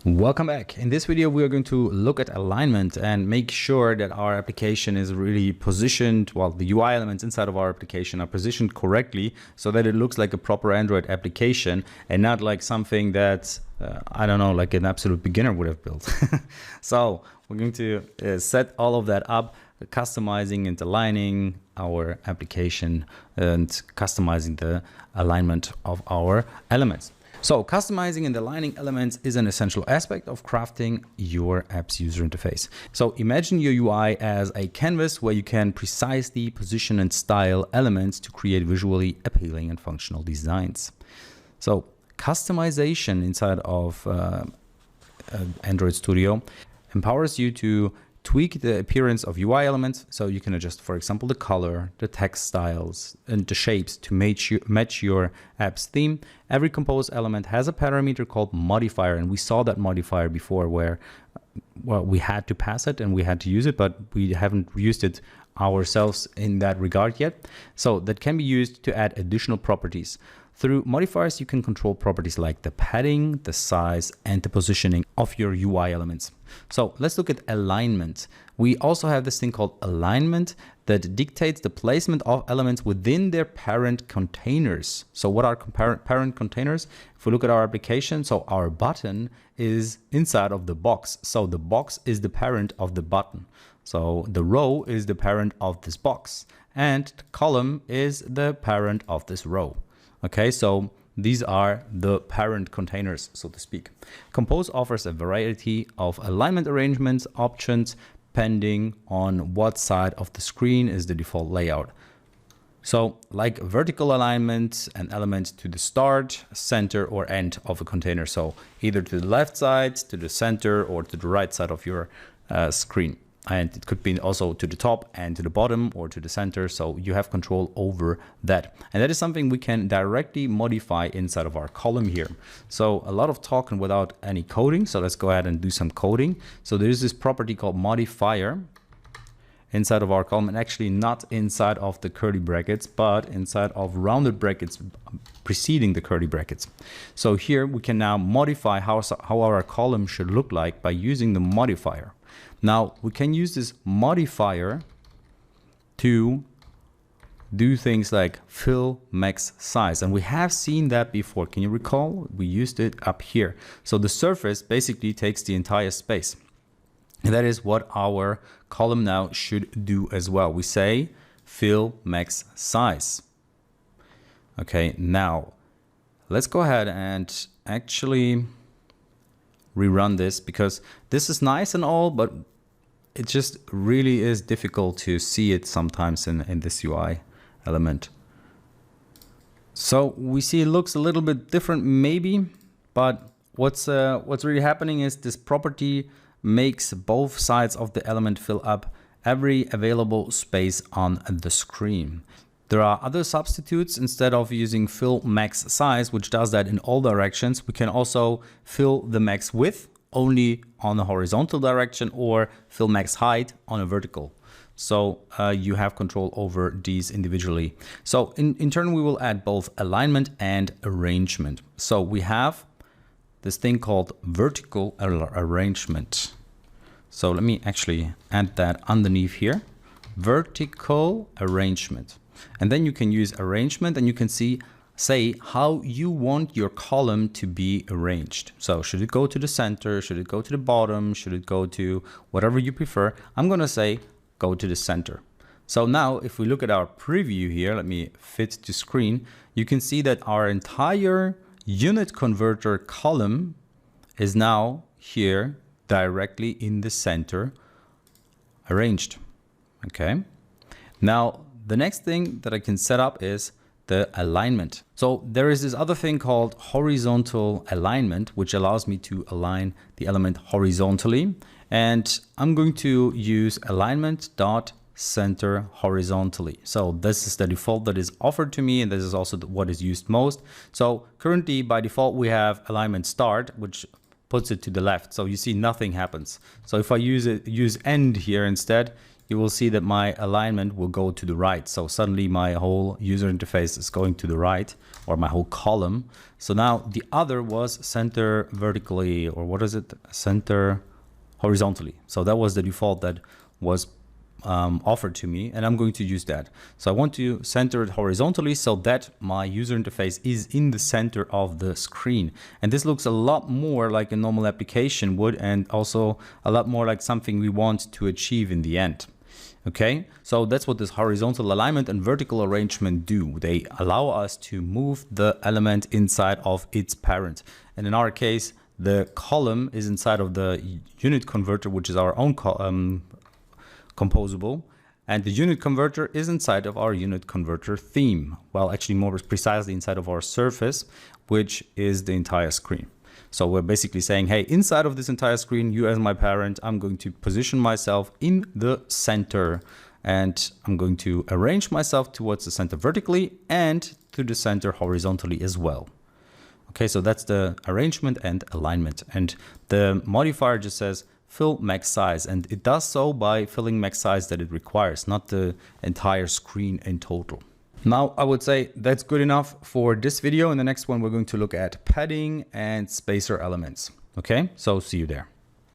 Welcome back. In this video, we are going to look at alignment and make sure that our application is really positioned, well, the UI elements inside of our application are positioned correctly so that it looks like a proper Android application and not like something that, I don't know, like an absolute beginner would have built. So we're going to set all of that up, customizing and aligning our application and customizing the alignment of our elements. So customizing and aligning elements is an essential aspect of crafting your app's user interface. So imagine your UI as a canvas where you can precisely position and style elements to create visually appealing and functional designs. So customization inside of Android Studio empowers you to tweak the appearance of UI elements, so you can adjust, for example, the color, the text styles, and the shapes to match your app's theme. Every composed element has a parameter called modifier, and we saw that modifier before where, well, we had to pass it and we had to use it, but we haven't used it ourselves in that regard yet. So that can be used to add additional properties. Through modifiers, you can control properties like the padding, the size, and the positioning of your UI elements. So let's look at alignment. We also have this thing called alignment that dictates the placement of elements within their parent containers. So what are parent containers? If we look at our application, so our button is inside of the box. So the box is the parent of the button. So the row is the parent of this box, and the column is the parent of this row. Okay, so these are the parent containers, so to speak. Compose offers a variety of alignment arrangements options depending on what side of the screen is the default layout. So like vertical alignment, an element to the start, center, or end of a container. So either to the left side, to the center, or to the right side of your screen. And it could be also to the top and to the bottom or to the center. So you have control over that. And that is something we can directly modify inside of our column here. So a lot of talking without any coding. So let's go ahead and do some coding. So there's this property called modifier inside of our column, and actually not inside of the curly brackets, but inside of rounded brackets preceding the curly brackets. So here we can now modify how our column should look like by using the modifier. Now we can use this modifier to do things like fill max size, and we have seen that before. Can you recall? We used it up here. So the surface basically takes the entire space, and that is what our column now should do as well. We say fill max size. Okay, now let's go ahead and actually rerun this, because this is nice and all, but it just really is difficult to see it sometimes in this UI element. So we see it looks a little bit different maybe, but what's really happening is this property makes both sides of the element fill up every available space on the screen. There are other substitutes. Instead of using fill max size, which does that in all directions, we can also fill the max width only on the horizontal direction or fill max height on a vertical. So you have control over these individually. So in turn, we will add both alignment and arrangement. So we have this thing called vertical arrangement. So let me actually add that underneath here, vertical arrangement. And then you can use arrangement, and you can say how you want your column to be arranged. So should it go to the center? Should it go to the bottom? Should it go to whatever you prefer? I'm going to say go to the center. So now if we look at our preview here, let me fit to screen, you can see that our entire unit converter column is now here directly in the center arranged. Okay. Now the next thing that I can set up is the alignment. So there is this other thing called horizontal alignment, which allows me to align the element horizontally. And I'm going to use alignment.center horizontally. So this is the default that is offered to me, and this is also what is used most. So currently by default, we have alignment start, which puts it to the left. So you see nothing happens. So if I use end here instead, you will see that my alignment will go to the right. So suddenly my whole user interface is going to the right, or my whole column. So now the other was center vertically, or what is it? Center horizontally. So that was the default that was offered to me, and I'm going to use that. So I want to center it horizontally so that my user interface is in the center of the screen. And this looks a lot more like a normal application would, and also a lot more like something we want to achieve in the end. Okay, so that's what this horizontal alignment and vertical arrangement do. They allow us to move the element inside of its parent. And in our case, the column is inside of the unit converter, which is our own composable, and the unit converter is inside of our unit converter theme. Well, actually more precisely inside of our surface, which is the entire screen. So we're basically saying, hey, inside of this entire screen, you as my parent, I'm going to position myself in the center, and I'm going to arrange myself towards the center vertically and to the center horizontally as well. Okay, so that's the arrangement and alignment. And the modifier just says fill max size, and it does so by filling max size that it requires, not the entire screen in total. Now I would say that's good enough for this video. In the next one, we're going to look at padding and spacer elements. Okay, so see you there.